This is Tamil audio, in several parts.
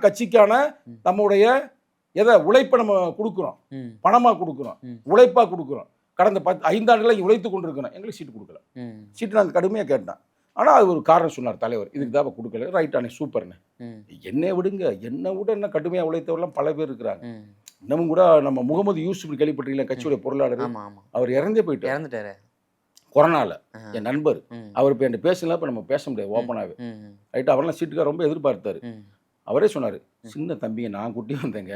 கட்சிக்கான நம்முடைய எதை உழைப்பை நம்ம கொடுக்குறோம், பணமாக கொடுக்குறோம், உழைப்பாக கொடுக்குறோம். கடந்த 5 ஆண்டுகளை உழைத்து கொண்டிருக்கிறோம். எங்களுக்கு சீட்டு கொடுக்கல. சீட்டு நான் கடுமையாக கேட்டேன். ஆனால் அது ஒரு காரணம் சொன்னார் தலைவர், இதுக்கு தான் கொடுக்கல. ரைட் அண்ணே, சூப்பர்ண்ணே. என்னை விடுங்க, என்னை விட என்ன கடுமையாக உழைத்தவரெல்லாம் பல பேர் இருக்கிறாங்க. இன்னமும் கூட நம்ம முகமது யூசுப் கேள்விப்பட்டிருக்கீங்களா, கட்சியுடைய பொருளாளர், அவர் இறந்தே போயிட்டாரு கொரோனால. என் நண்பர் அவர் இப்போ என்கிட்ட பேசலாம், இப்போ நம்ம பேச முடியாது ஓப்பனாகவே. ரைட்டு, அவரெல்லாம் சீட்டுக்காக ரொம்ப எதிர்பார்த்தாரு. அவரே சொன்னார், சின்ன தம்பியை நான் கூட்டி வந்தேங்க,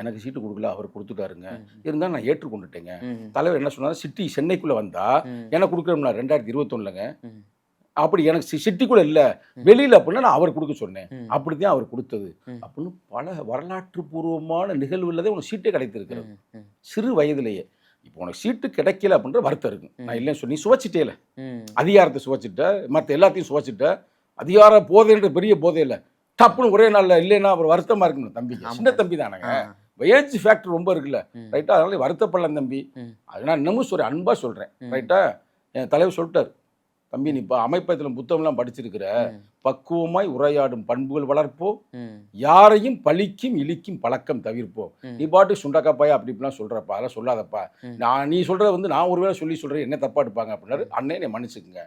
எனக்கு சீட்டு கொடுக்கல, அவர் கொடுத்துட்டாருங்க, இருந்தாலும் நான் ஏற்றுக்கொண்டுட்டேங்க. தலைவர் என்ன சொன்னார், சிட்டி சென்னைக்குள்ளே வந்தால் எனக்கு கொடுக்குறோம்னா 2021ங்க, அப்படி எனக்கு சிட்டிக்குள்ளே இல்லை வெளியில் அப்படின்னா நான் அவர் கொடுக்க சொன்னேன், அப்படி தான் அவர் கொடுத்தது அப்படின்னு பல வரலாற்று பூர்வமான நிகழ்வுள்ளதே உனக்கு சீட்டே கிடைத்திருக்கிறது சிறு வயதிலேயே. இப்போ உனக்கு சீட்டு கிடைக்கல அப்படின்ற வருத்தம் இருக்கு. நான் இல்லைன்னு சொல்லி சுவைச்சிட்டேல, அதிகாரத்தை சுவைச்சிட்ட, மற்ற எல்லாத்தையும் சுவைச்சிட்ட, அதிகார போதைன்ற பெரிய போதை இல்லை, டப்புன்னு ஒரே நாளில் இல்லைன்னா அப்புறம் வருத்தமாக இருக்குன்னு. தம்பிக்கு சின்ன தம்பி தானேங்க, ஏஜ் ஃபேக்டர் ரொம்ப இருக்குல்ல, ரைட்டா, அதனால வருத்தப்படலாம் தம்பி. அதனால் இன்னமும் ஒரு அன்பாக சொல்கிறேன், ரைட்டா. என் தலைவர் சொல்லிட்டார், தம்பி நீ இப்போ அமைப்பத்தில் புத்தகம்லாம் படிச்சிருக்கிற, பக்குவமாய் உரையாடும் பண்புகள் வளர்ப்போம், யாரையும் பழிக்கும் இழிக்கும் பழக்கம் தவிர்ப்போம். நீ பாட்டு சுண்டக்காப்பாயா அப்படி இப்படிலாம் சொல்கிறப்பா, அதெல்லாம் சொல்லாதப்பா, நீ சொல்கிறது நான் ஒருவேளை சொல்கிறேன் என்ன தப்பா எடுப்பாங்க அப்படின்னாரு. அண்ணே நீ மன்னிச்சுக்குங்க,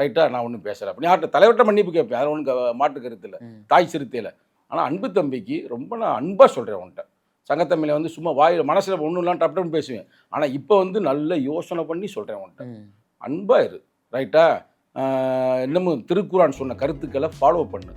ரைட்டா, நான் ஒன்றும் பேசுகிறேன் அப்படி யார்கிட்ட தலைவர்கிட்ட மன்னிப்பு கேட்பேன், அதை ஒன்றும் மாட்டு கருத்து இல்லை, தாய் சிறுத்தையில். ஆனால் அன்பு தம்பிக்கு ரொம்ப நான் அன்பாக சொல்கிறேன் உன்ட்ட. சங்கத்தம்பியில் சும்மா வாயில் மனசில் ஒன்றும் இல்லாமல் டப்டப்னு பேசுவேன், ஆனால் இப்போ நல்ல யோசனை பண்ணி சொல்கிறேன் உன்ட்ட, அன்பாக இரு, ரைட்டா. இன்னமும் திருக்குறான் சொன்ன கருத்துக்களை ஃபாலோ பண்ணு.